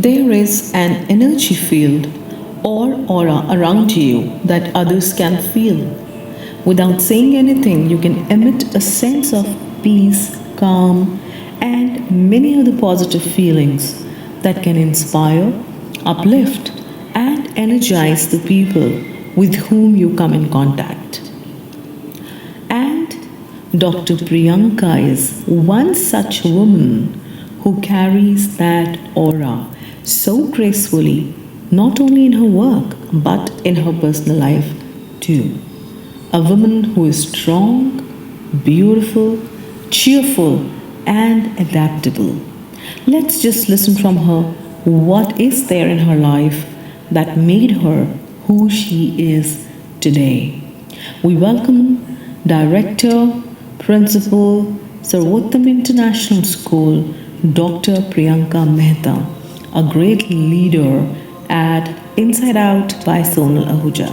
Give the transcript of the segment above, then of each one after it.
There is an energy field or aura around you that others can feel. Without saying anything, you can emit a sense of peace, calm, and many other positive feelings that can inspire, uplift, and energize the people with whom you come in contact. And Dr. Priyanka is one such woman who carries that aura so gracefully, not only in her work but in her personal life too. A woman who is strong, beautiful, cheerful, and adaptable. Let's just listen from her what is there in her life that made her who she is today. We welcome Director, Principal, Sarvottam International School, Dr. Priyanka Mehta, a great leader at Inside Out by Sonal Ahuja.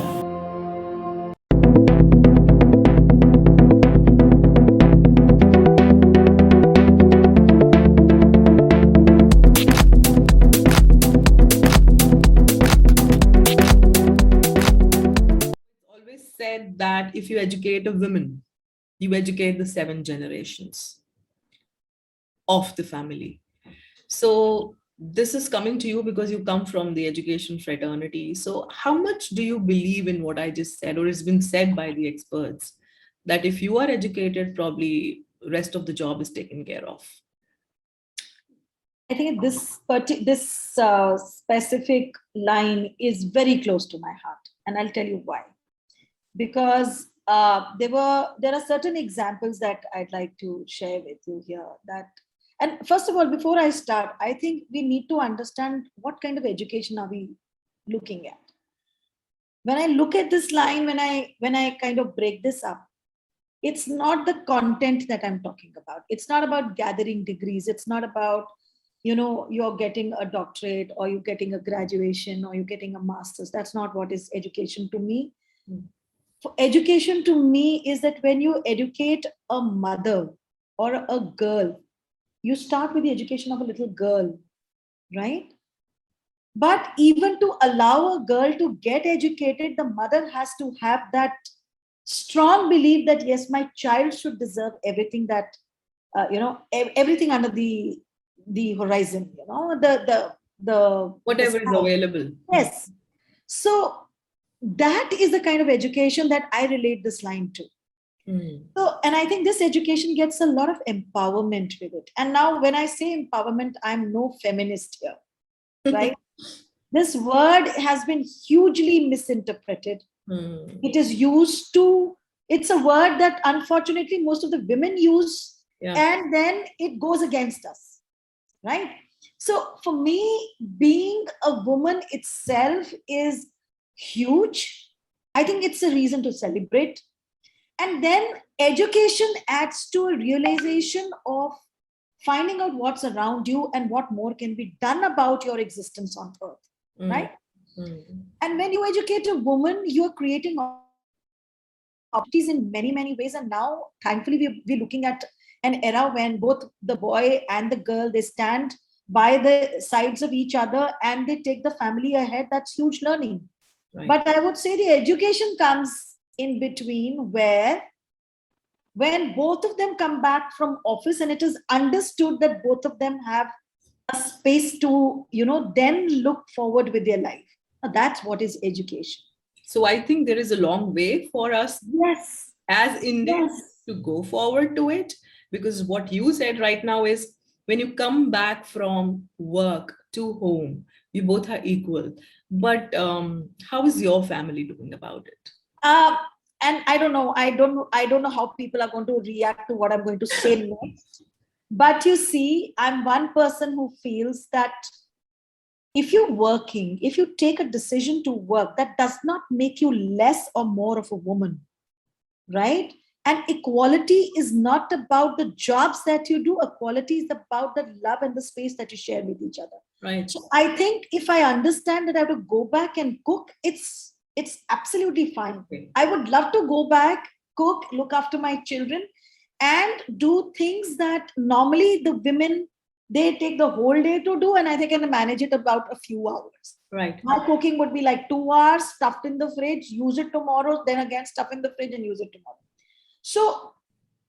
Always said that if you educate a woman, you educate the seven generations of the family. So this is coming to you because you come from the education fraternity. So how much do you believe in what I just said, or has been said by the experts, that if you are educated, probably rest of the job is taken care of? I think this specific line is very close to my heart, and I'll tell you why. Because there are certain examples that I'd like to share with you here. And first of all, before I start, I think we need to understand what kind of education are we looking at. When I look at this line, when I kind of break this up, it's not the content that I'm talking about. It's not about gathering degrees. It's not about you're getting a doctorate or you're getting a graduation or you're getting a master's. That's not what is education to me. For education to me is that when you educate a mother or a girl, you start with the education of a little girl, right? But even to allow a girl to get educated, the mother has to have that strong belief that yes, my child should deserve everything that everything under the horizon, the Whatever is sky. available. Yes. So that is the kind of education that I relate this line to. So, and I think this education gets a lot of empowerment with it. And now, when I say empowerment, I'm no feminist here, right? This word has been hugely misinterpreted. It is used to, it's a word that unfortunately most of the women use, and then it goes against us, right? So, for me, being a woman itself is huge. I think it's a reason to celebrate. And then education adds to a realization of finding out what's around you and what more can be done about your existence on earth, right? And when you educate a woman, you're creating opportunities in many, many ways. And now, thankfully, we're looking at an era when both the boy and the girl, they stand by the sides of each other and they take the family ahead. That's huge learning. Right. But I would say the education comes in between, where when both of them come back from office and it is understood that both of them have a space to then look forward with their life. Now, that's what is education. So I think there is a long way for us, yes, as Indians, to go forward to it, because what you said right now is when you come back from work to home, you both are equal. But how is your family doing about it? And I don't know. I don't know how people are going to react to what I'm going to say next. But you see, I'm one person who feels that if you're working, if you take a decision to work, that does not make you less or more of a woman, right? And equality is not about the jobs that you do. Equality is about the love and the space that you share with each other. Right. So I think if I understand that I have to go back and cook, it's absolutely fine. Okay. I would love to go back, cook, look after my children, and do things that normally the women they take the whole day to do, and I think I can manage it about a few hours. Right. My cooking would be like 2 hours, stuffed in the fridge, use it tomorrow, then again stuff in the fridge and use it tomorrow. So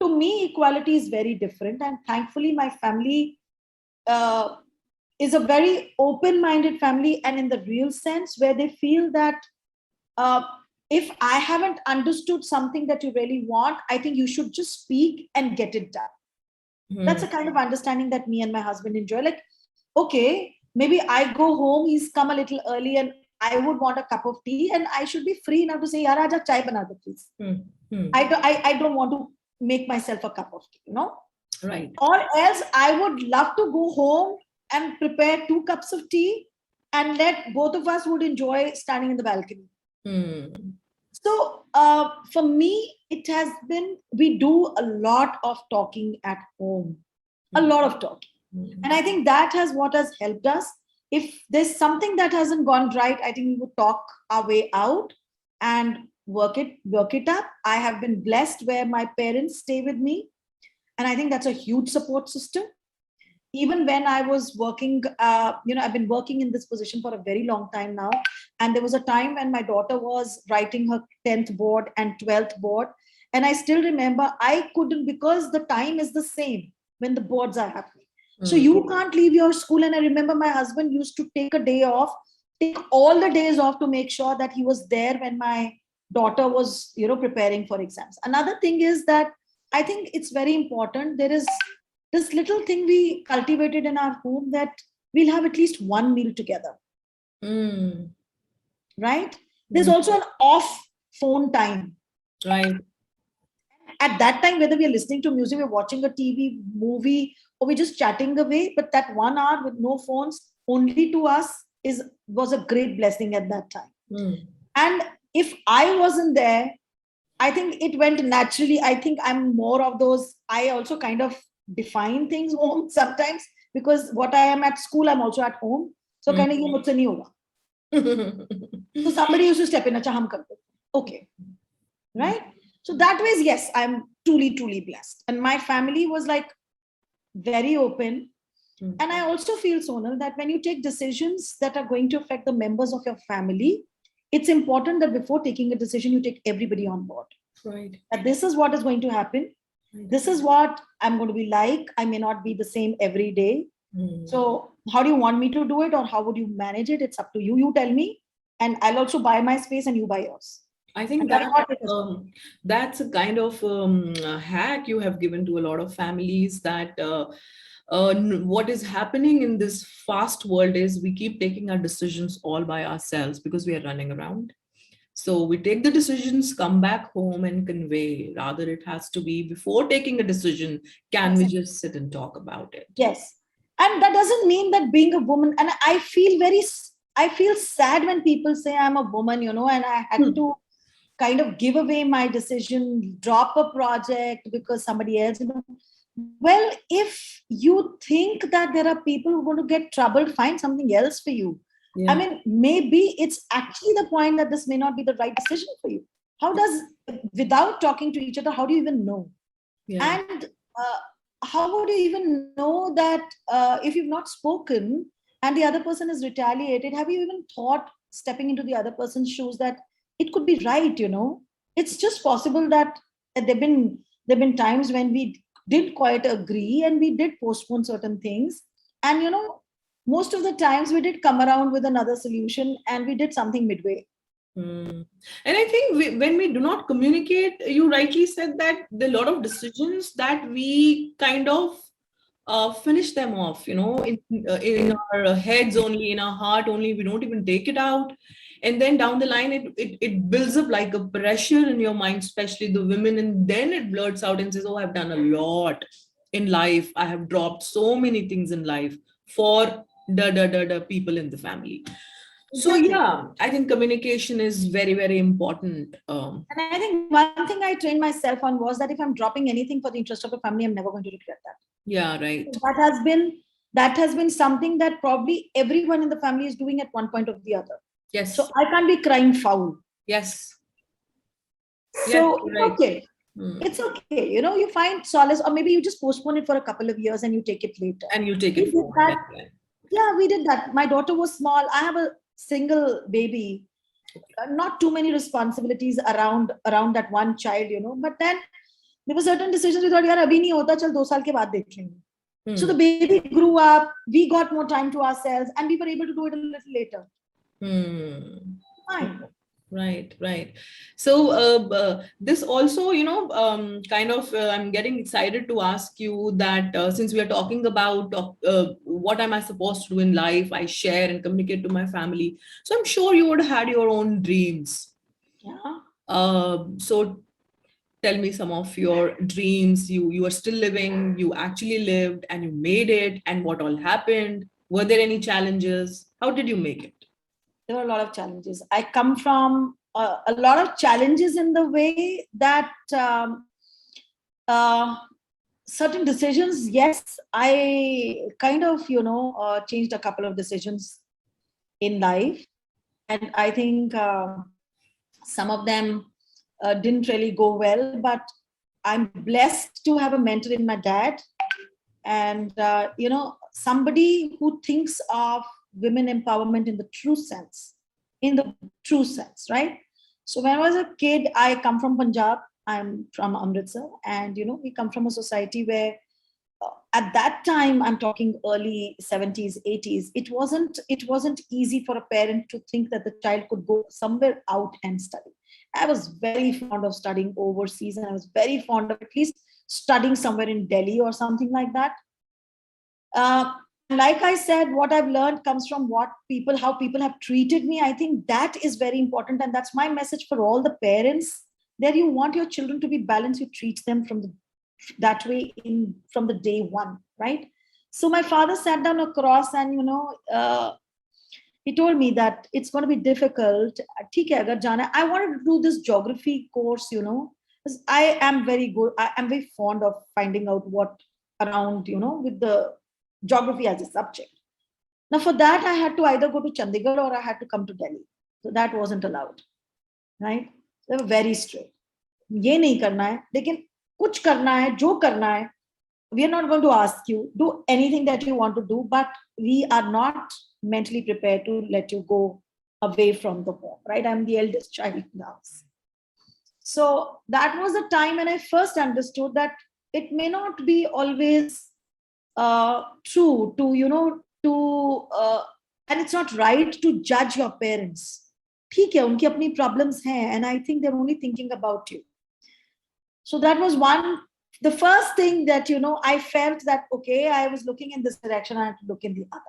to me, equality is very different. And thankfully, my family uh, is a very open-minded family, and in the real sense, where they feel that uh, if I haven't understood something that you really want, I think you should just speak and get it done. That's a kind of understanding that me and my husband enjoy. Like, okay, maybe I go home, he's come a little early, and I would want a cup of tea, and I should be free enough to say, Yaar, aaja chai bana do, please. I don't want to make myself a cup of tea, you know? Right. Or else I would love to go home and prepare 2 cups of tea, and let both of us would enjoy standing in the balcony. So for me, it has been, we do a lot of talking at home, a lot of talking. And I think that has what has helped us. If there's something that hasn't gone right, I think we would talk our way out and work it up. I have been blessed where my parents stay with me. And I think that's a huge support system. Even when I was working, I've been working in this position for a very long time now. And there was a time when my daughter was writing her 10th board and 12th board. And I still remember I couldn't, because the time is the same when the boards are happening. So you can't leave your school. And I remember my husband used to take a day off, take all the days off to make sure that he was there when my daughter was, preparing for exams. Another thing is that I think it's very important. There is this little thing we cultivated in our home, that we'll have at least one meal together. Right? There's also an off phone time. Right. At that time, whether we're listening to music, we're watching a TV movie, or we're just chatting away, but that 1 hour with no phones only to us was a great blessing at that time. And if I wasn't there, I think it went naturally. I think I'm more of those, I also kind of define things home sometimes, because what I am at school, I'm also at home. So kind of, mujhse nahi hoga. So somebody used to step in, acha hum kar do. Okay. Right? So that way, yes, I'm truly, truly blessed. And my family was like very open. And I also feel, Sonal, that when you take decisions that are going to affect the members of your family, it's important that before taking a decision, you take everybody on board. Right. That this is what is going to happen. This is what I'm going to be like. I may not be the same every day. So how do you want me to do it, or how would you manage it? It's up to you. You tell me, and I'll also buy my space and you buy yours. I think that's a kind of hack you have given to a lot of families, that what is happening in this fast world is we keep taking our decisions all by ourselves because we are running around. So we take the decisions, come back home and convey. Rather, it has to be before taking a decision, can we just sit and talk about it? Yes. And that doesn't mean that being a woman, and I feel sad when people say I'm a woman, and I had to kind of give away my decision, drop a project because somebody else, Well, if you think that there are people who are going to get troubled, find something else for you. Yeah. I mean, maybe it's actually the point that this may not be the right decision for you. Without talking to each other, how do you even know? Yeah. And how would you even know that if you've not spoken and the other person is retaliated, have you even thought, stepping into the other person's shoes, that it could be right, It's just possible that there've been times when we did quite agree and we did postpone certain things. And, most of the times we did come around with another solution and we did something midway. And I think when we do not communicate, you rightly said that there are a lot of decisions that we kind of finish them off, in our heads only, in our heart only. We don't even take it out. And then down the line, it builds up like a pressure in your mind, especially the women. And then it blurts out and says, oh, I've done a lot in life. I have dropped so many things in life for the people in the family. Exactly. So yeah, I think communication is very, very important. And I think one thing I trained myself on was that if I'm dropping anything for the interest of the family, I'm never going to regret that. Yeah, right. So that has been something that probably everyone in the family is doing at one point or the other. Yes. So I can't be crying foul. Yes. So, yes, right. okay. It's okay. You find solace, or maybe you just postpone it for a couple of years and you take it later. And you take We it did forward. that. Yeah, we did that. My daughter was small. I have a single baby. Not too many responsibilities around that one child, But then there were certain decisions we thought, yaar, abhi nahi hota, chal 2 saal ke baad dekh lenge. So the baby grew up, we got more time to ourselves, and we were able to do it a little later. Fine. Right. So this also, kind of, I'm getting excited to ask you that since we are talking about what am I supposed to do in life, I share and communicate to my family. So I'm sure you would have had your own dreams. Yeah. So tell me some of your dreams. You are still living, you actually lived, and you made it, and what all happened. Were there any challenges? How did you make it? There were a lot of challenges. I come from a lot of challenges in the way that uh, certain decisions, yes, I kind of, changed a couple of decisions in life. And I think some of them didn't really go well, but I'm blessed to have a mentor in my dad. And, somebody who thinks of women empowerment in the true sense, right? So when I was a kid, I come from Punjab. I'm from Amritsar, and we come from a society where, at that time, I'm talking early 70s, 80s. It wasn't easy for a parent to think that the child could go somewhere out and study. I was very fond of studying overseas, and I was very fond of at least studying somewhere in Delhi or something like that. Uh, like I said, what I've learned comes from how people have treated me. I think that is very important, and that's my message for all the parents. That you want your children to be balanced, you treat them that way from the day one, right? So my father sat down across, and he told me that it's going to be difficult. ठीक है, अगर जाना है. I wanted to do this geography course, because I am very good. I am very fond of finding out what around, with the geography as a subject. Now, for that, I had to either go to Chandigarh or I had to come to Delhi. So that wasn't allowed, right? They were very strict. ये नहीं करना है, लेकिन कुछ करना है, जो करना है. We are not going to ask you, do anything that you want to do, but we are not mentally prepared to let you go away from the home, right? I'm the eldest child in the house. So that was the time when I first understood that it may not be always true and it's not right to judge your parents. ठीक है, उनकी अपनी problems हैं, and I think they're only thinking about you. So that was the first thing that, I felt that, okay, I was looking in this direction, I had to look in the other.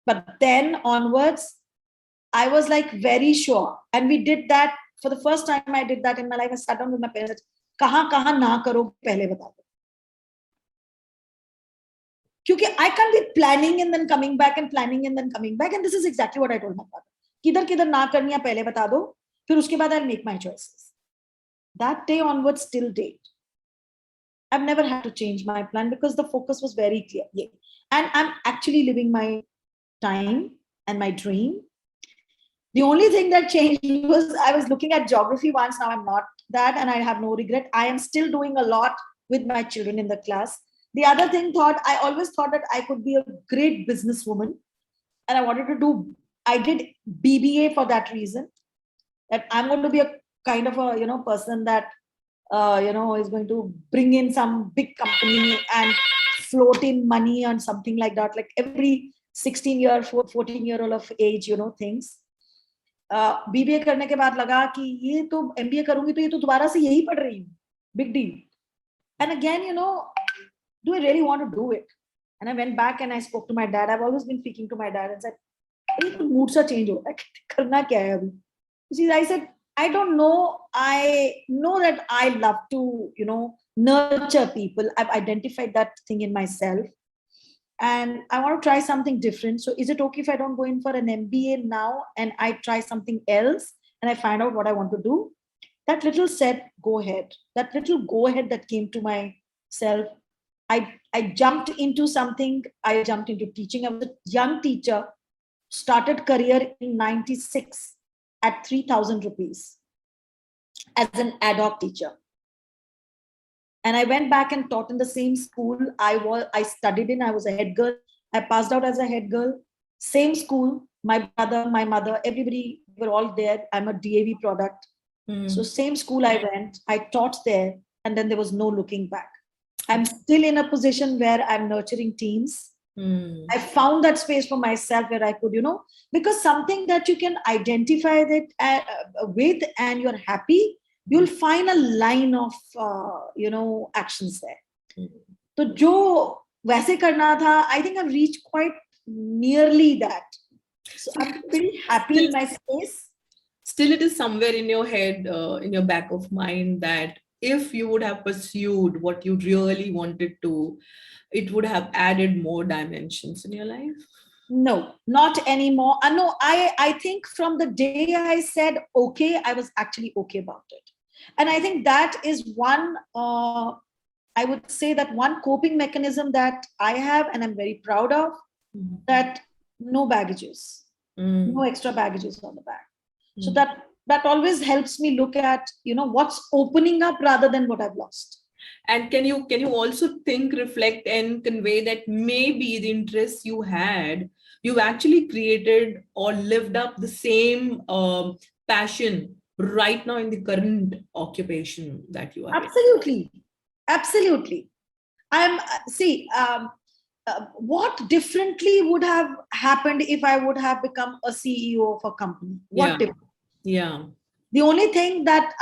But then onwards, I was like very sure. And we did that for the first time. I did that in my life. I sat down with my parents. कहाँ ना करो पहले बता दो. Because I can't be planning and then coming back and planning and then coming back. And this is exactly what I told my father. किधर ना करनी है पहले बता दो. फिर उसके बाद I'll make my choices. That day onwards till date, I've never had to change my plan because the focus was very clear. Yeah. And I'm actually living my time and my dream. The only thing that changed was I was looking at geography once. Now I'm not that, and I have no regret. I am still doing a lot with my children in the class. The other thing I always thought that I could be a great businesswoman, and I wanted to do, I did BBA for that reason, that I'm going to be a kind of a, person that, is going to bring in some big company and float in money and something like that. Like every 14-year-old of age, things. BBA करने के बाद लगा कि ये तो MBA करूंगी तो ये तो दोबारा से यही पढ़ रही हूँ. Big deal. And again, do I really want to do it? And I went back and I spoke to my dad. I've always been speaking to my dad and said, mood sa change ho raha hai. Karna kya hai abhi? I said, I don't know. I know that I love to, nurture people. I've identified that thing in myself. And I want to try something different. So is it okay if I don't go in for an MBA now and I try something else and I find out what I want to do? That little said, go ahead. That little go ahead that came to myself. I jumped into something. I jumped into teaching. I was a young teacher, started career in 96 at 3,000 rupees as an ad hoc teacher. And I went back and taught in the same school I studied in. I was a head girl. I passed out as a head girl. Same school. My brother, my mother, everybody were all there. I'm a DAV product. So same school I went. I taught there, and then there was no looking back. I'm still in a position where I'm nurturing teams. I found that space for myself where I could, because something that you can identify that with and you're happy, you'll find a line of, actions there. So jo वैसे करना था, I think I've reached quite nearly that. So I'm pretty happy in my space. Still, it is somewhere in your head, in your back of mind, that if you would have pursued what you really wanted to, it would have added more dimensions in your life. No, not anymore. No, I think from the day I said okay, I was actually okay about it. And I think that is one, I would say that one coping mechanism that I have and I'm very proud of, that no baggages, no extra baggages on the back. So that always helps me look at, what's opening up rather than what I've lost. And can you also think, reflect, and convey that maybe the interests you had, you've actually created or lived up the same passion right now in the current occupation that you are Absolutely. In. Absolutely. What differently would have happened if I would have become a CEO of a company? What different? Yeah. The only thing that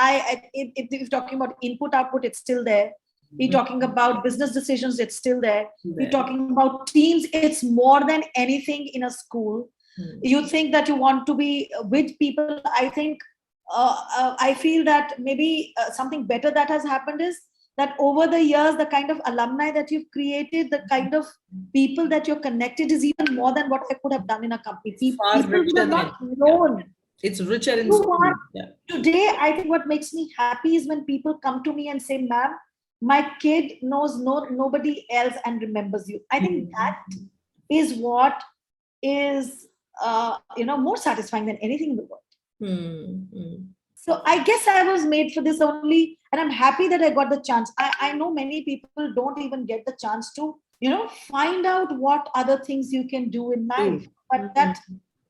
if you're talking about input, output, it's still there. We're talking about business decisions, it's still there. We're talking about teams, it's more than anything in a school. You think that you want to be with people. I think, I feel that maybe something better that has happened is that over the years, the kind of alumni that you've created, the kind of people that you're connected is even more than what I could have done in a company. People who are not known. Yeah. It's richer in school. Today, I think what makes me happy is when people come to me and say, ma'am, my kid knows nobody else and remembers you. I think that is what is, more satisfying than anything in the world. So I guess I was made for this only, and I'm happy that I got the chance. I know many people don't even get the chance to, find out what other things you can do in life. But that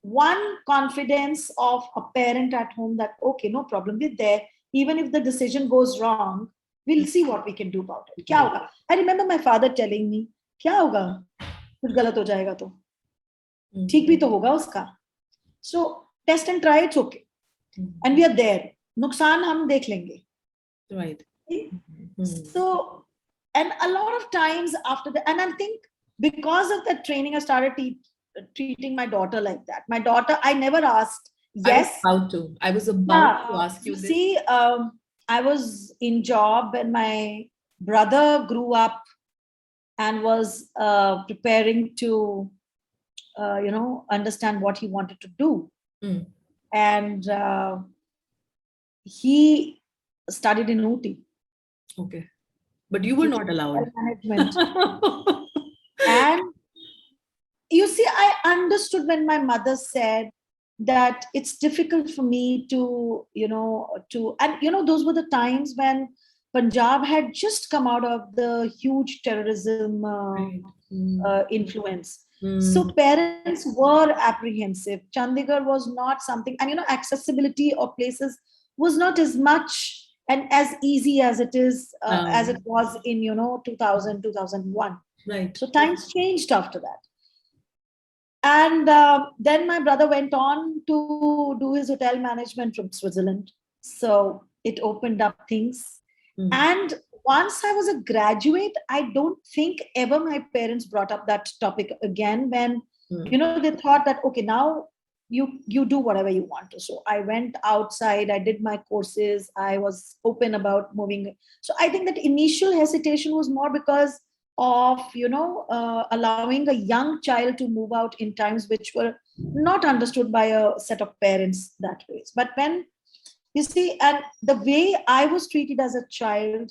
one confidence of a parent at home that, okay, no problem, we're there. Even if the decision goes wrong, we'll see what we can do about it. Kya hoga? I remember my father telling me, kya hoga? Kuch galat ho jayega to. Theek bhi to hoga uska. So test and try, it's okay. And we are there. Nuksan hum dekh lenge. Right. So, and a lot of times after that, and I think because of that training, I started treating my daughter like that. My daughter, I never asked. Yes. I was about to ask you this. See, I was in job and my brother grew up and was preparing to, understand what he wanted to do. And he studied in Ooty. Okay. But you were not allowed. Management. And you see, I understood when my mother said that it's difficult for me to, those were the times when Punjab had just come out of the huge terrorism influence. So parents were apprehensive. Chandigarh was not something, and accessibility of places was not as much and as easy as it is, as it was in 2000, 2001. Right. So times changed after that. And then my brother went on to do his hotel management from Switzerland. So it opened up things. And once I was a graduate, I don't think ever my parents brought up that topic again when, they thought that, okay, now you do whatever you want to. So I went outside, I did my courses, I was open about moving. So I think that initial hesitation was more because of, allowing a young child to move out in times which were not understood by a set of parents that way. But when you see, and the way I was treated as a child,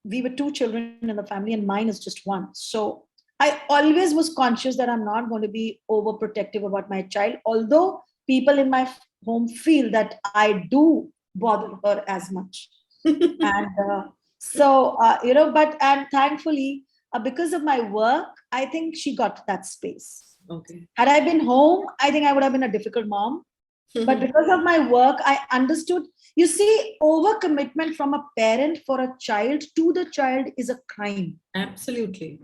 we were 2 children in the family and mine is just 1. So I always was conscious that I'm not going to be overprotective about my child, although people in my home feel that I do bother her as much. And So, and thankfully, because of my work, I think she got that space. Okay. Had I been home, I think I would have been a difficult mom. But because of my work, I understood. You see, overcommitment from a parent for a child to the child is a crime. Absolutely.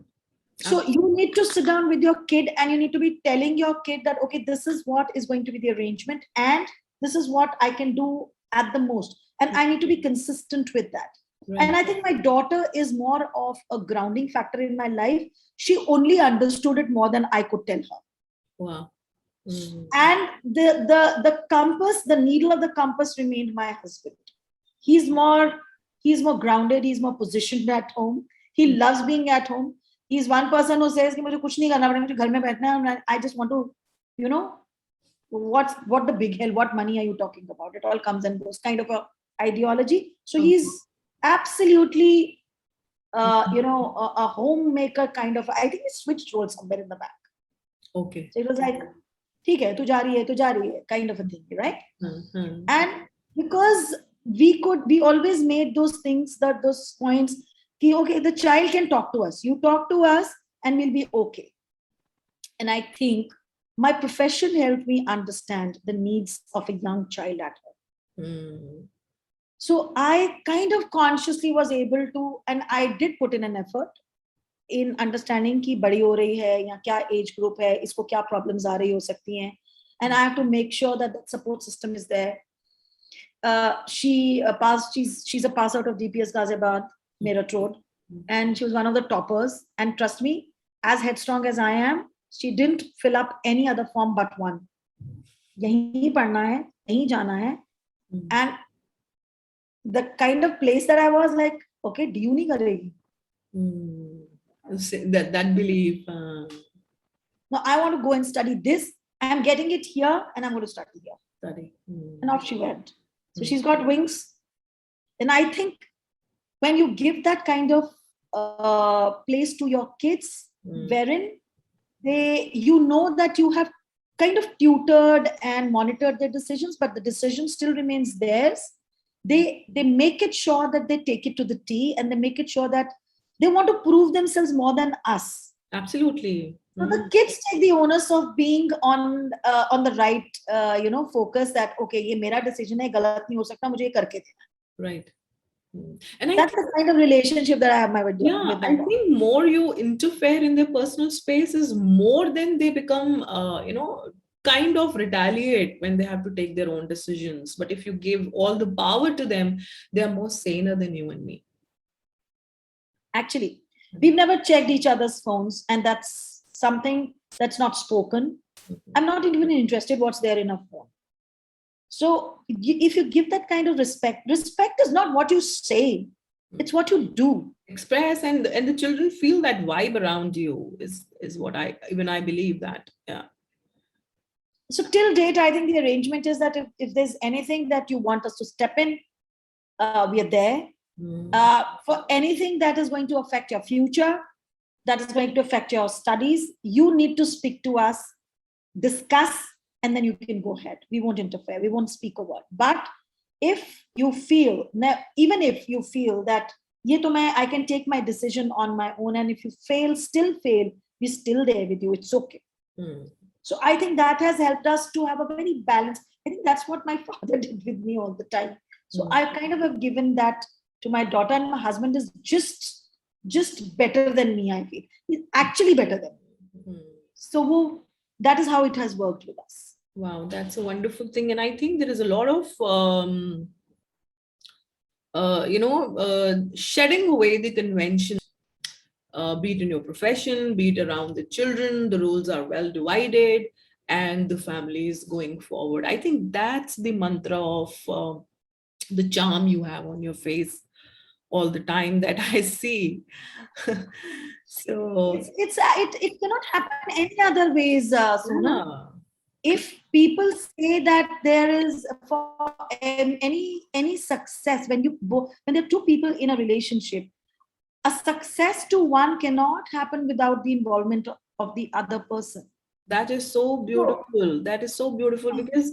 So you need to sit down with your kid and you need to be telling your kid that, okay, this is what is going to be the arrangement and this is what I can do at the most. And I need to be consistent with that. Right. And I think my daughter is more of a grounding factor in my life. She only understood it more than I could tell her. Wow. And the compass, the needle of the compass remained my husband. He's more grounded, he's more positioned at home. He loves being at home. He's one person who says कि मुझे कुछ नहीं करना पड़ेगा, मुझे घर में बैठना है, and I just want to, what the big hell, what money are you talking about? It all comes and goes, kind of a ideology. So he's absolutely a homemaker kind of. I think he switched roles somewhere in the back. Okay. So it was like, ठीक है, तू जा रही है, kind of a thing, right? And because we always made those things, those points, okay, the child can talk to us. You talk to us and we'll be okay. And I think my profession helped me understand the needs of a young child at home. So I kind of consciously was able to, and I did put in an effort in understanding कि बड़ी हो रही है या क्या age group है, इसको क्या problems आ रही हो सकती हैं, and I have to make sure that that support system is there. She's a pass out of DPS Ghaziabad, Meerut Road, and she was one of the toppers. And trust me, as headstrong as I am, she didn't fill up any other form but one. यहीं पढ़ना है, यहीं जाना है, and the kind of place that I was like, okay, DU नहीं करेगी. That belief. No, I want to go and study this. I am getting it here, and I'm going to study here. Study. And off she went. So she's got wings. And I think when you give that kind of place to your kids, wherein you know that you have kind of tutored and monitored their decisions, but the decision still remains theirs. They make it sure that they take it to the T, and they make it sure that they want to prove themselves more than us. Absolutely. So the kids take the onus of being on the right, focus that, okay, ये मेरा decision है, गलत नहीं हो सकता, मुझे ये करके देना. Right. And that's the kind of relationship that I have with my I think more you interfere in their personal spaces, more than they become, kind of retaliate when they have to take their own decisions. But if you give all the power to them, they are more saner than you and me. Actually, we've never checked each other's phones, and that's something that's not spoken. I'm not even interested what's there in a phone. So if you give that kind of respect is not what you say, it's what you do. Express, and the children feel that vibe around you is what I believe that. Yeah. So till date, I think the arrangement is that if there's anything that you want us to step in, we are there. For anything that is going to affect your future, that is going to affect your studies, you need to speak to us, discuss, and then you can go ahead. We won't interfere. We won't speak a word. But if you feel, even if you feel that I can take my decision on my own, and if you still fail, we're still there with you. It's okay. So I think that has helped us to have a very balanced. I think that's what my father did with me all the time. So I kind of have given that to my daughter, and my husband is just better than me, I feel. He's actually better than me. So that is how it has worked with us. Wow, that's a wonderful thing. And I think there is a lot of, shedding away the convention, be it in your profession, be it around the children, the roles are well divided, and the family is going forward. I think that's the mantra of the charm you have on your face all the time that I see. So it cannot happen any other ways, Sonal. If people say that there is for any success, when there are two people in a relationship, a success to one cannot happen without the involvement of the other person. That is so beautiful. That is so beautiful because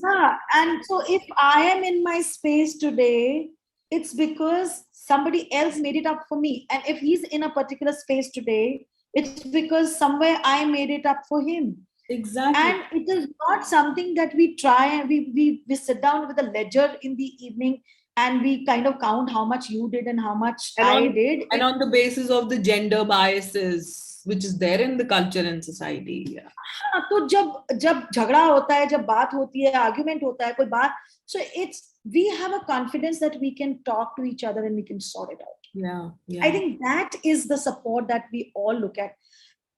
and so if I am in my space today, it's because somebody else made it up for me. And if he's in a particular space today, it's because somewhere I made it up for him. Exactly. And it is not something that we try and we sit down with a ledger in the evening and we kind of count how much you did and how much I did. And on the basis of the gender biases which is there in the culture and society. Yeah. हाँ, तो जब जब झगड़ा होता है, जब बात होती है, आर्ग्यूमेंट होता है, कोई बात, so it's we have a confidence that we can talk to each other and we can sort it out. Yeah, yeah. I think that is the support that we all look at.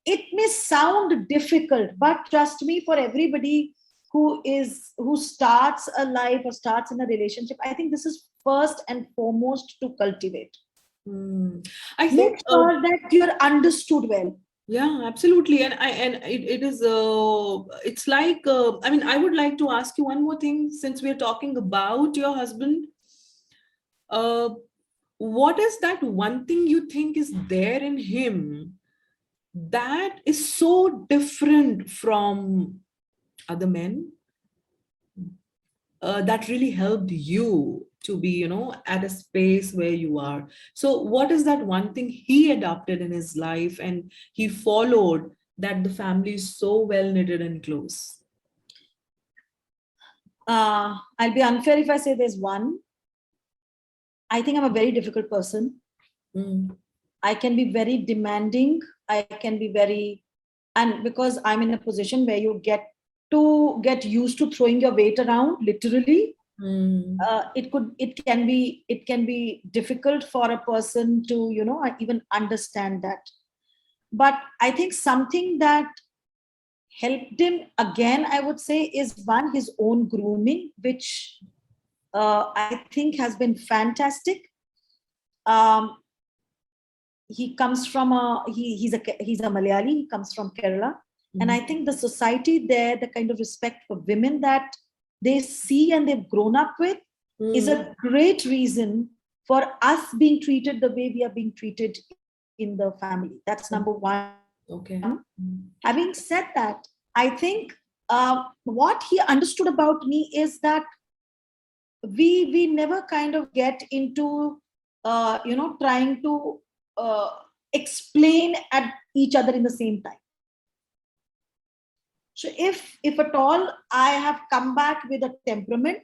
It may sound difficult, but trust me, for everybody who starts a life or starts in a relationship, I think this is first and foremost to cultivate. I think Make sure that you're understood well. Yeah, absolutely. And it is it's like I mean, I would like to ask you one more thing since we're talking about your husband. What is that one thing you think is there in him that is so different from other men that really helped you to be, you know, at a space where you are? So what is that one thing he adopted in his life and he followed that the family is so well knitted and close? I'll be unfair if I say there's one. I think I'm a very difficult person. I can be very demanding. I can be very, and because I'm in a position where you get used to throwing your weight around, literally, it can be difficult for a person to, you know, even understand that. But I think something that helped him, again, I would say, is one, his own grooming, which I think has been fantastic. He comes from he's a Malayali. He comes from Kerala, and I think the society there, the kind of respect for women that they see and they've grown up with, is a great reason for us being treated the way we are being treated in the family. That's number one. Okay. Having said that, I think what he understood about me is that we never kind of get into trying to explain at each other in the same time. So if at all I have come back with a temperament,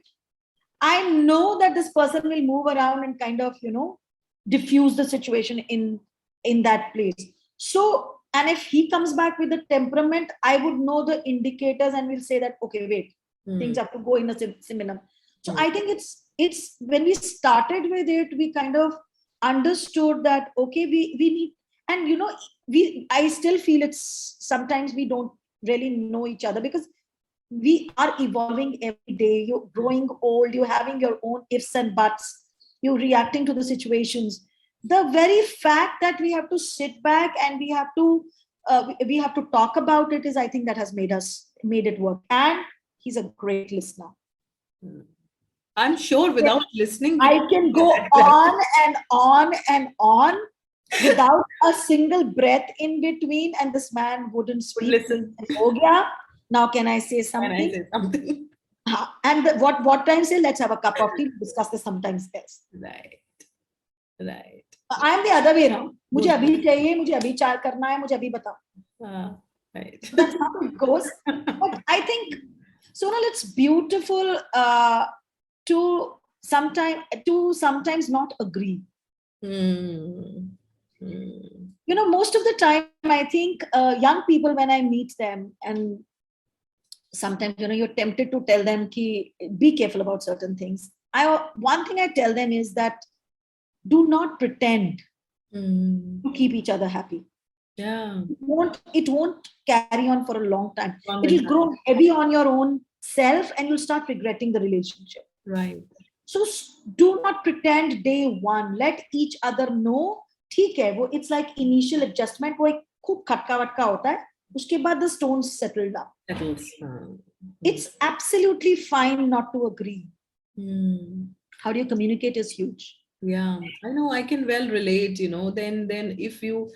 I know that this person will move around and kind of, you know, diffuse the situation in that place. So, and if he comes back with a temperament, I would know the indicators and will say that, okay, wait, things have to go in a similar. So I think it's when we started with it, we kind of understood that, okay, we need, and you know, I still feel it's sometimes we don't really know each other because we are evolving every day. You're growing old, you're having your own ifs and buts, you're reacting to the situations. The very fact that we have to sit back and we have to talk about it is, I think, that has made it work. And he's a great listener. I'm sure without listening, I can go on and on and on without a single breath in between, and this man wouldn't speak. Listen. Now can I say something? Can I say something? And what time say, let's have a cup of tea, discuss this sometimes else. Right. I am the other way around. मुझे अभी चाहिए, मुझे अभी चाय करना है, मुझे अभी बताओ. Right. That's how it goes. But I think, Sonal, it's beautiful to sometimes not agree. You know, most of the time, I think young people, when I meet them, and sometimes, you know, you're tempted to tell them, be careful about certain things. One thing I tell them is that do not pretend to keep each other happy. Yeah. It won't carry on for a long time. It will grow heavy on your own self and you'll start regretting the relationship. Right. So do not pretend day one. Let each other know. ठीक है, वो it's like initial adjustment. वो एक खूब खटका वटका होता है. उसके बाद the stones settle down. It's absolutely fine not to agree. How do you communicate is huge. Yeah, I know, I can well relate, then if you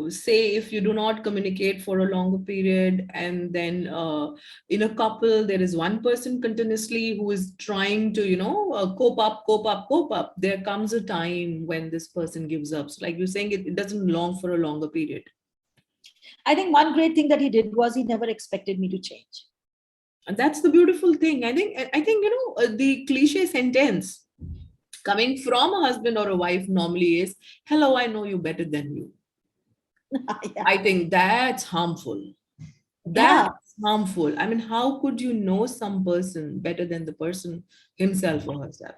say, if you do not communicate for a longer period, and then in a couple there is one person continuously who is trying to, cope up, there comes a time when this person gives up. So like you're saying, it doesn't long for a longer period. I think one great thing that he did was he never expected me to change. And that's the beautiful thing. I think the cliche sentence coming from a husband or a wife normally is, hello, I know you better than you. Yeah. I think that's harmful. Yeah. That's harmful. I mean, how could you know some person better than the person himself or herself?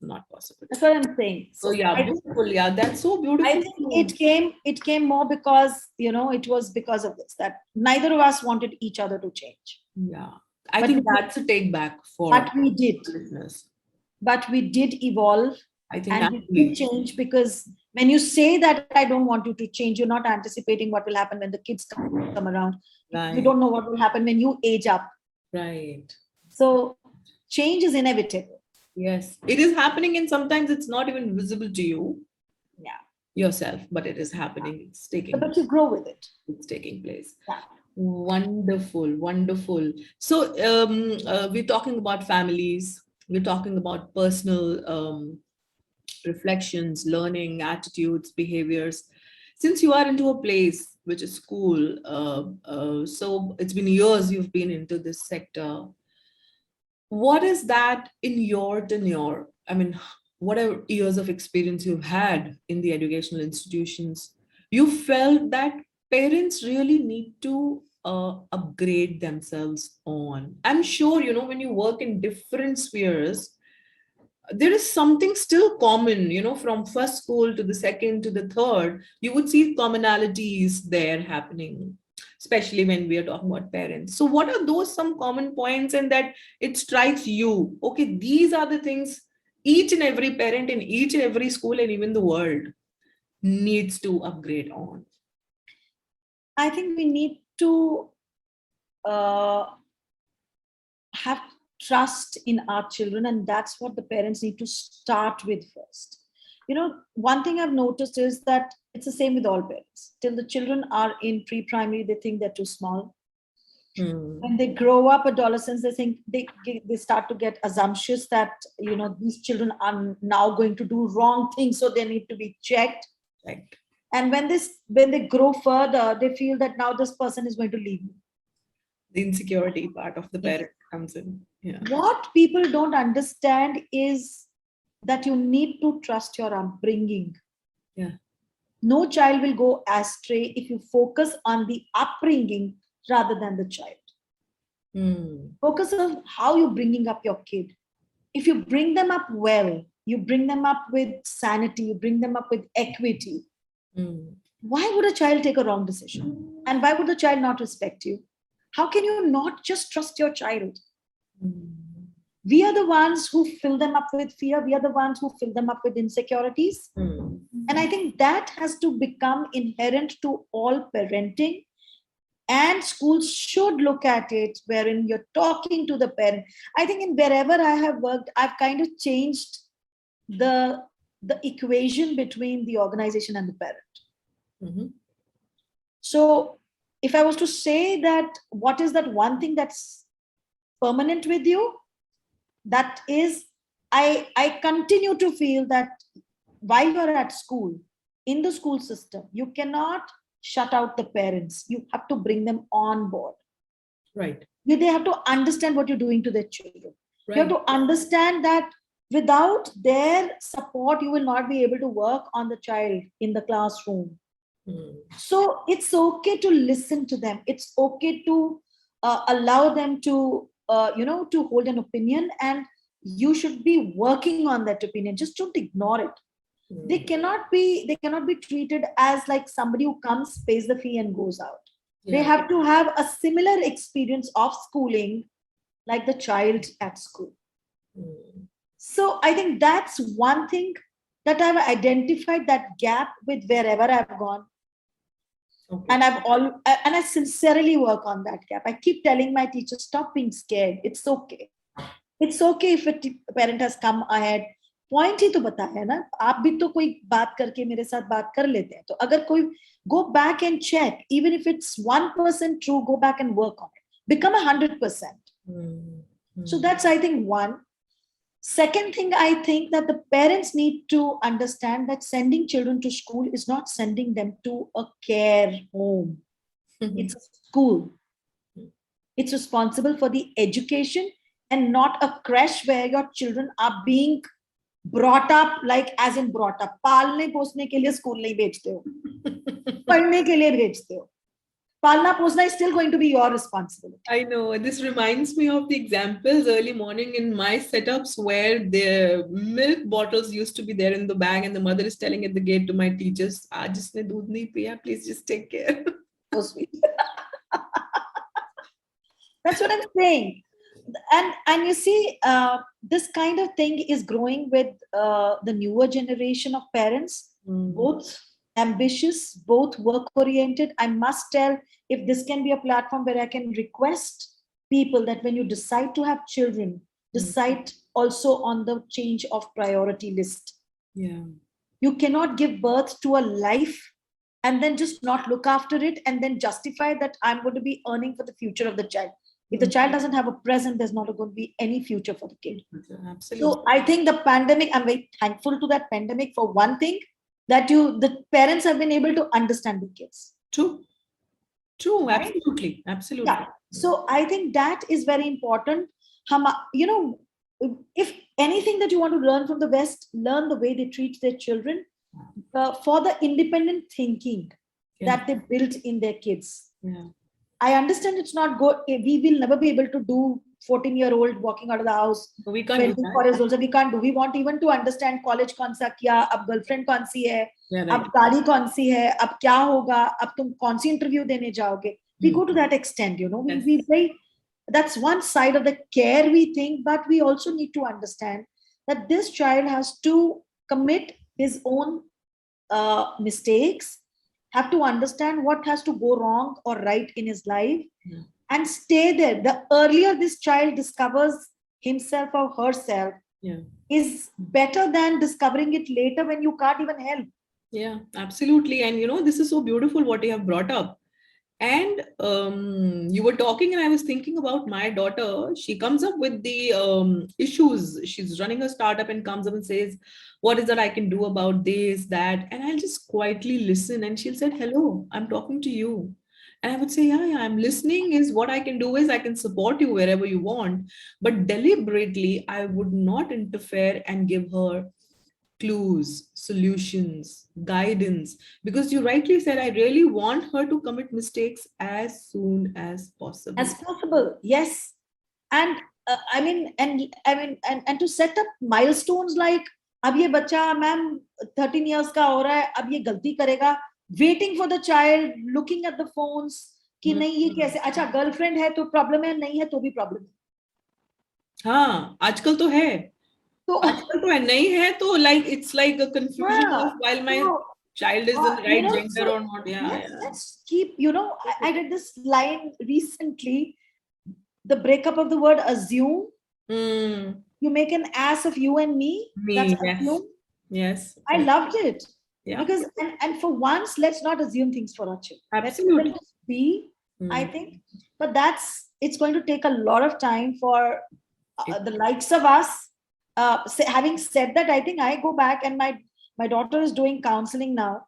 Not possible. That's what I'm saying. So So yeah, beautiful. Yeah, that's so I beautiful. think it came more because, it was because of this, that neither of us wanted each other to change. Yeah, I But think that's a take back for but we did. listeners. But we did evolve, I think and we did actually, change, because when you say that I don't want you to change, you're not anticipating what will happen when the kids come around. You right, don't know what will happen when you age up. right. So change is inevitable. Yes, it is happening, and sometimes it's not even visible to you Yeah. yourself, but it is happening. But you grow with it. It's taking place. Yeah. Wonderful, wonderful. So we're talking about families. We're talking about personal reflections, learning, attitudes, behaviors. Since you are into a place which is school, so it's been years you've been into this sector. What is that in your tenure? I mean, whatever years of experience you've had in the educational institutions, you felt that parents really need to upgrade themselves on. I'm sure, when you work in different spheres, there is something still common, from first school to the second to the third, you would see commonalities there happening, especially when we are talking about parents. So what are those some common points, and that it strikes you, okay, these are the things each and every parent in each and every school and even the world needs to upgrade on? I think we need to uh, have trust in our children, and that's what the parents need to start with first. One thing I've noticed is that it's the same with all parents. Till the children are in pre-primary, they think they're too small. When Hmm. they grow up, adolescents, they think they start to get assumptions that these children are now going to do wrong things, so they need to be checked. Like And when they grow further, they feel that now this person is going to leave me. the insecurity part of the Yes. parent comes in. Yeah. What people don't understand is that you need to trust your upbringing. Yeah. No child will go astray if you focus on the upbringing rather than the child. Hmm. Focus on how you're bringing up your kid. If you bring them up well, you bring them up with sanity, you bring them up with equity, Hmm. why would a child take a wrong decision? And why would the child not respect you? How can you not just trust your child? Hmm. We are the ones who fill them up with fear. We are the ones who fill them up with insecurities. Hmm. And I think that has to become inherent to all parenting. And schools should look at it wherein you're talking to the parent. I think in wherever I have worked, I've kind of changed the the equation between the organization and the parent. Mhm. So if I was to say that what is that one thing that's permanent with you, that is, I continue to feel that while you're at school, in the school system, you cannot shut out the parents. You have to bring them on board. Right. They have to understand what you're doing to their children. You have Right. to understand that without their support, you will not be able to work on the child in the classroom. Hmm. So it's okay to listen to them. It's okay to allow them to to hold an opinion, and you should be working on that opinion. Just don't ignore it. they Hmm. cannot be they cannot be treated as like somebody who comes, pays the fee and goes out. They Yeah. have to have a similar experience of schooling like the child at school. Hmm. So I think that's one thing that I've identified, that gap with wherever I've gone. Okay. And I sincerely work on that gap. I keep telling my teachers, stop being scared. It's okay. It's okay if a parent has come ahead. Point ही तो बताया ना, आप भी तो कोई बात करके मेरे साथ बात कर लेते हैं, तो अगर कोई go back and check, even if it's 1% true, go back and work on it, become 100%. So that's, I think, one. Second thing, I think that the parents need to understand that sending children to school is not sending them to a care home. It's a school. It's responsible for the education and not a creche where your children are being brought up, like as in brought up. पालने पोसने के लिए school नहीं भेजते हो, पढ़ने के लिए भेजते हो. पालना पोसना is still going to be your responsibility. I know. This reminds me of the examples early morning in my setups where the milk bottles used to be there in the bag, and the mother is telling at the gate to my teachers, "Aaj isne doodh nahi piya, please just take care." So sweet. That's what I'm saying. And you see, this kind of thing is growing with the newer generation of parents, both ambitious, both work oriented. I must tell, if this can be a platform where I can request people that when you decide to have children, decide also on the change of priority list. Yeah. You cannot give birth to a life and then just not look after it and then justify that I'm going to be earning for the future of the child. If the child doesn't have a present, there's not going to be any future for the kid. Absolutely. So I think the pandemic, I'm very thankful to that pandemic for one thing, that the parents have been able to understand the kids. True. Absolutely. Absolutely. Yeah. So I think that is very important. If anything that you want to learn from the West, learn the way they treat their children for the independent thinking that they built in their kids. Yeah. I understand it's not good. We will never be able to do 14-year-old walking out of the house. We can't do that. 24 years old. We can't do. We want even to understand college kaun sa kiya, ab girlfriend kaun si hai, ab gaadi kaun si hai, ab kya hoga, ab tum kaun si interview dene jaoge. We go to that extent, Yes. That's one side of the care we think, but we also need to understand that this child has to commit his own mistakes, have to understand what has to go wrong or right in his life, and stay there. The earlier this child discovers himself or herself is better than discovering it later when you can't even help. Yeah, absolutely. And this is so beautiful what you have brought up. And you were talking and I was thinking about my daughter. She comes up with the issues. She's running a startup and comes up and says, what is that I can do about this, that? And I'll just quietly listen. And she'll say, hello, I'm talking to you. And I would say, yeah, I'm listening. Is what I can do is I can support you wherever you want. But deliberately, I would not interfere and give her clues, solutions, guidance, because you rightly said, I really want her to commit mistakes as soon as possible. As possible, yes. And and to set up milestones like, अब ये बच्चा ma'am 13 years का हो रहा है, अब ये गलती करेगा, waiting for the child, looking at the phones कि नहीं ये कैसे, अच्छा गर्लफ्रेंड है तो प्रॉब्लम है, नहीं है तो भी प्रॉब्लम है. हाँ, आजकल तो है. तो आजकल तो है, नहीं है तो like it's like a confusion of while my child is the right gender or not. Let's keep, I read this line recently, the breakup of the word assume. You make an ass of you and me. That's assume. Yes. I loved it. Yeah. Because and for once, let's not assume things for our children. Absolutely. Let them be, I think. But it's going to take a lot of time for the likes of us. Having said that, I think I go back, and my daughter is doing counseling now.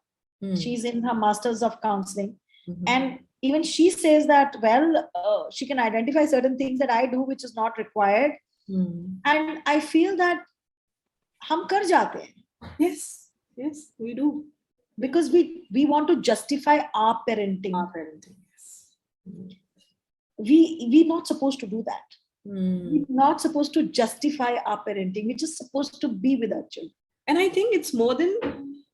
She's in her master's of counseling. And even she says that, she can identify certain things that I do which is not required. And I feel that hum kar jate hain. Yes, we do. Because we want to justify our parenting. Yes. We're not supposed to do that. We're not supposed to justify our parenting. We're just supposed to be with our children. And I think it's more than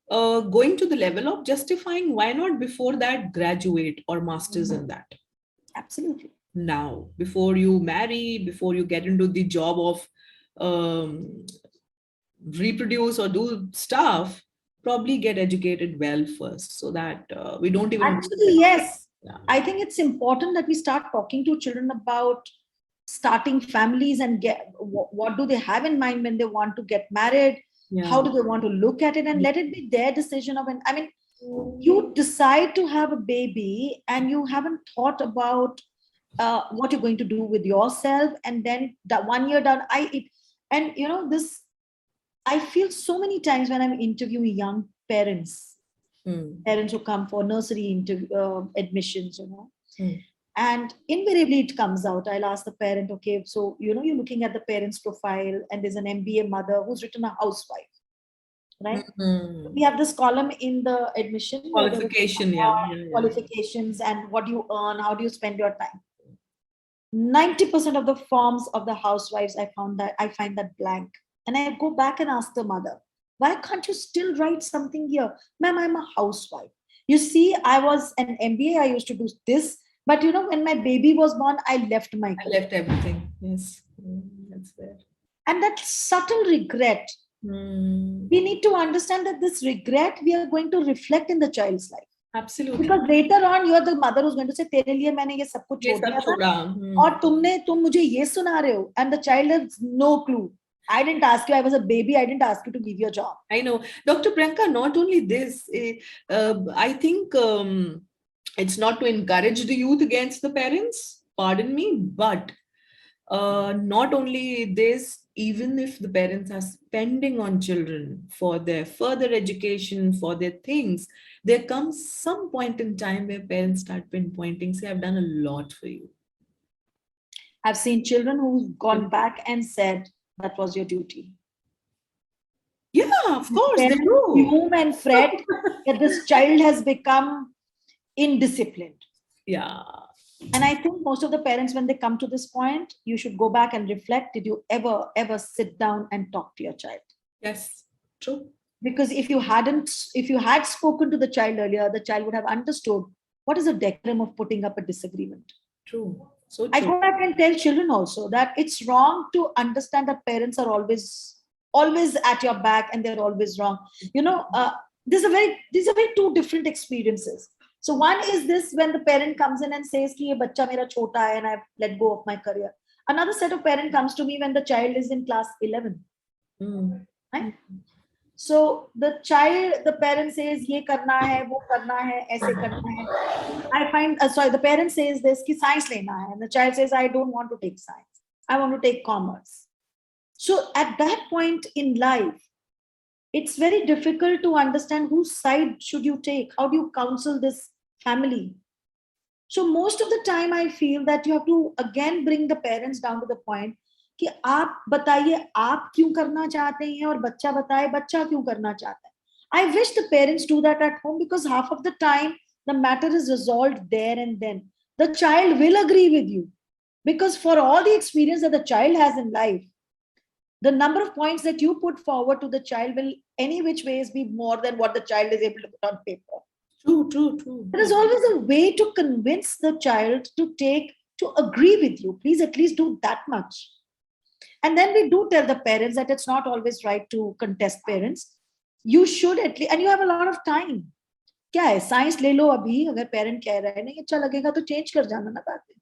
going to the level of justifying. Why not before that graduate or masters in that? Absolutely. Now, before you marry, before you get into the job of reproduce or do stuff, probably get educated well first, so that we don't even... Actually, yes. Yeah. I think it's important that we start talking to children about starting families and what do they have in mind when they want to get married. How Yeah. do they want to look at it? And let it be their decision of, I mean, you decide to have a baby and you haven't thought about what you're going to do with yourself. And then that 1 year down, and this, I feel so many times when I'm interviewing young parents, Hmm. parents who come for nursery admissions, Hmm. and invariably it comes out. I'll ask the parent, okay, so you're looking at the parent's profile, and there's an MBA mother who's written a housewife, right? Hmm. We have this column in the admission where there is Qualification. Yeah. Yeah. Yeah. qualifications and what do you earn, how do you spend your time. 90% of the forms of the housewives, I find that blank. And I go back and ask the mother, why can't you still write something here? Ma'am, I'm a housewife. You see, I was an MBA, I used to do this, but when my baby was born, I left my I career. left everything. Yes. That's there. And that subtle regret, Hmm. we need to understand that this regret we are going to reflect in the child's life. Absolutely. Because later on, you're the mother who's going to say, तेरे लिए मैंने ये सब कुछ ये छोड़ सब दिया था, छोड़ा. और तुम मुझे ये सुना रहे हो, and the child has no clue. I didn't ask you, I was a baby, I didn't ask you to leave your job. I know. Dr. Priyanka, not only this, I think it's not to encourage the youth against the parents, pardon me, but not only this, even if the parents are spending on children for their further education, for their things, there comes some point in time where parents start pinpointing, say, I've done a lot for you. I've seen children who've gone back and said, that was your duty. Yeah, of course, they Parents do. fume and fret that this child has become indisciplined. Yeah. And I think most of the parents, when they come to this point, you should go back and reflect. Did you ever sit down and talk to your child? Yes, true. Because if you had spoken to the child earlier, the child would have understood what is the decorum of putting up a disagreement. True. So I true. go back and tell children also that it's wrong to understand that parents are always at your back and they're always wrong. These are very two different experiences. So one is this, when the parent comes in and says ki ye bachcha mera chota hai and I've let go of my career. Another set of parent comes to me when the child is in class 11. Right? So the parent says ye karna hai, wo karna hai, aise karna hai. I find, the parent says this ki science lena hai, and the child says, I don't want to take science, I want to take commerce. So at that point in life, it's very difficult to understand whose side should you take. How do you counsel this family? So most of the time, I feel that you have to again bring the parents down to the point कि आप बताइए आप क्यों करना चाहते हैं और बच्चा बताए बच्चा क्यों करना चाहता है. I wish the parents do that at home, because half of the time the matter is resolved there and then. The child will agree with you, because for all the experience that the child has in life, the number of points that you put forward to the child will any which ways be more than what the child is able to put on paper. True. There is always a way to convince the child to agree with you. Please at least do that much. And then we do tell the parents that it's not always right to contest parents. You should at least, and you have a lot of time. क्या है, science ले लो अभी, अगर parent कह रहा है नहीं अच्छा लगेगा तो चेंज कर जाना ना बाद में.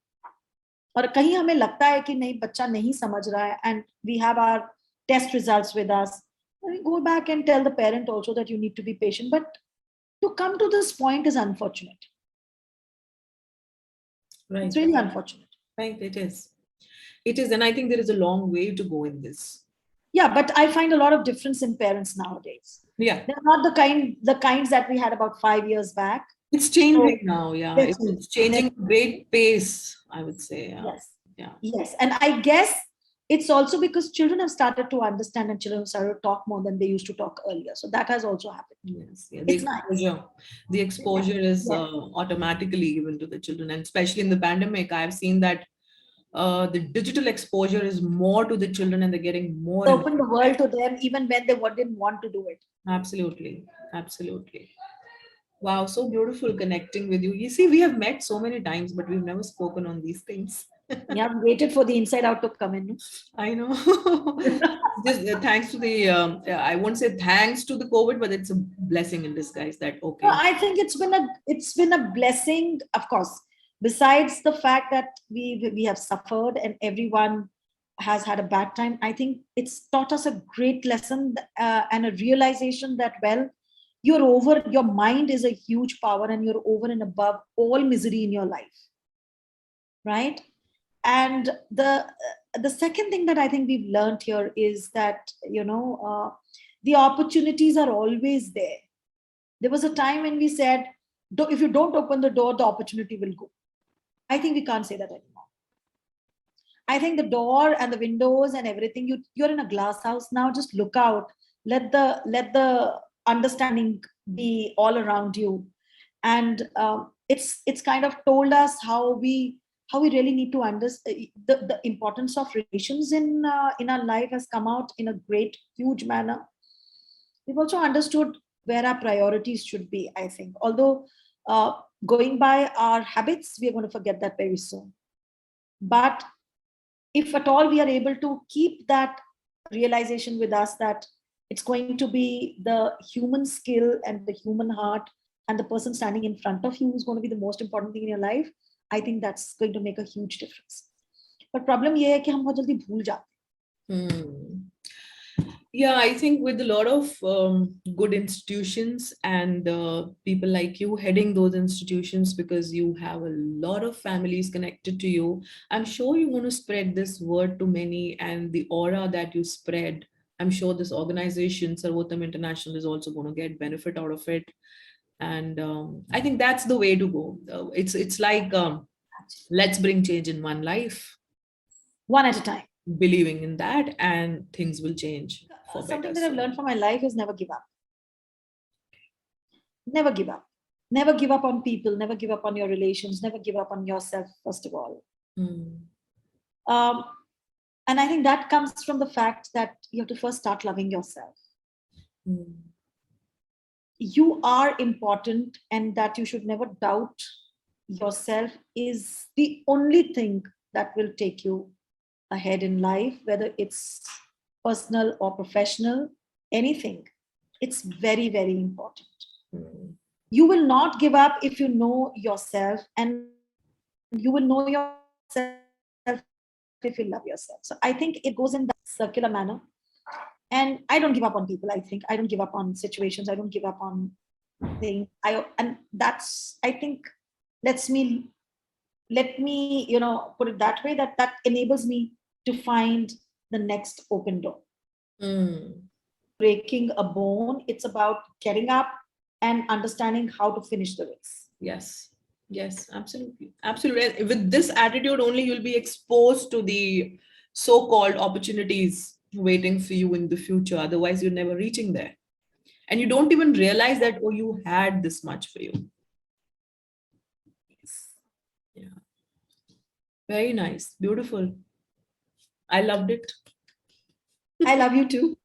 और कहीं हमें लगता है कि नहीं बच्चा नहीं समझ रहा है, and we have our test results with us, we go back and tell the parent also that you need to be patient. But to come to this point is unfortunate. Right. It's really unfortunate. Right, it is. It is, and I think there is a long way to go in this. Yeah, but I find a lot of difference in parents nowadays. Yeah. They're not the kinds that we had about 5 years back. It's changing now, yeah. Yes. It's changing at a great pace, I would say. Yeah. Yes. Yeah. Yes. And I guess it's also because children have started to understand and children have started to talk more than they used to talk earlier. So that has also happened. Yes. Yeah. It's nice. The exposure is automatically given to the children. And especially in the pandemic, I've seen that the digital exposure is more to the children and they're getting more. Open the world to them even when they didn't want to do it. Absolutely. Wow, so beautiful connecting with you. You see, we have met so many times, but we've never spoken on these things. Yeah, I'm waited for the inside out to come in. I know. Just thanks to the, I won't say thanks to the COVID, but it's a blessing in disguise that, okay. No, I think it's been a blessing, of course. Besides the fact that we have suffered and everyone has had a bad time, I think it's taught us a great lesson and a realization that, well, your mind is a huge power and you're over and above all misery in your life, right? And the second thing that I think we've learned here is that, the opportunities are always there. There was a time when we said, if you don't open the door, the opportunity will go. I think we can't say that anymore. I think the door and the windows and everything, you're in a glass house now, just look out. Let the understanding be all around you. And it's kind of told us how we really need to understand the importance of relations in our life has come out in a great, huge manner. We've also understood where our priorities should be, I think. Although going by our habits, we are going to forget that very soon. But if at all we are able to keep that realization with us, that it's going to be the human skill and the human heart and the person standing in front of you who's going to be the most important thing in your life, I think that's going to make a huge difference. But problem ये है कि हम बहुत जल्दी भूल जाते हैं. Yeah, I think with a lot of good institutions and people like you heading those institutions, because you have a lot of families connected to you, I'm sure you want to spread this word to many, and the aura that you spread, I'm sure this organization, Sarvottam International, is also going to get benefit out of it. And I think that's the way to go. It's like let's bring change in one life, One at a time. believing in that, and things will change for better. Something that I've learned from my life is never give up. Never give up. Never give up on people. Never give up on your relations. Never give up on yourself, first of all. And I think that comes from the fact that you have to first start loving yourself. You are important, and that you should never doubt yourself is the only thing that will take you ahead in life, whether it's personal or professional, anything. It's very, very important. You will not give up if you know yourself, and you will know yourself if you love yourself. So I think it goes in that circular manner. And I don't give up on people. I think I don't give up on situations. I don't give up on things. And that's, I think, let me put it that way, that enables me to find the next open door. Breaking a bone, it's about getting up and understanding how to finish the race. Yes, absolutely. With this attitude only, you'll be exposed to the so-called opportunities waiting for you in the future. Otherwise, you're never reaching there. And you don't even realize that, oh, you had this much for you. Yeah. Very nice. Beautiful. I loved it. I love you too.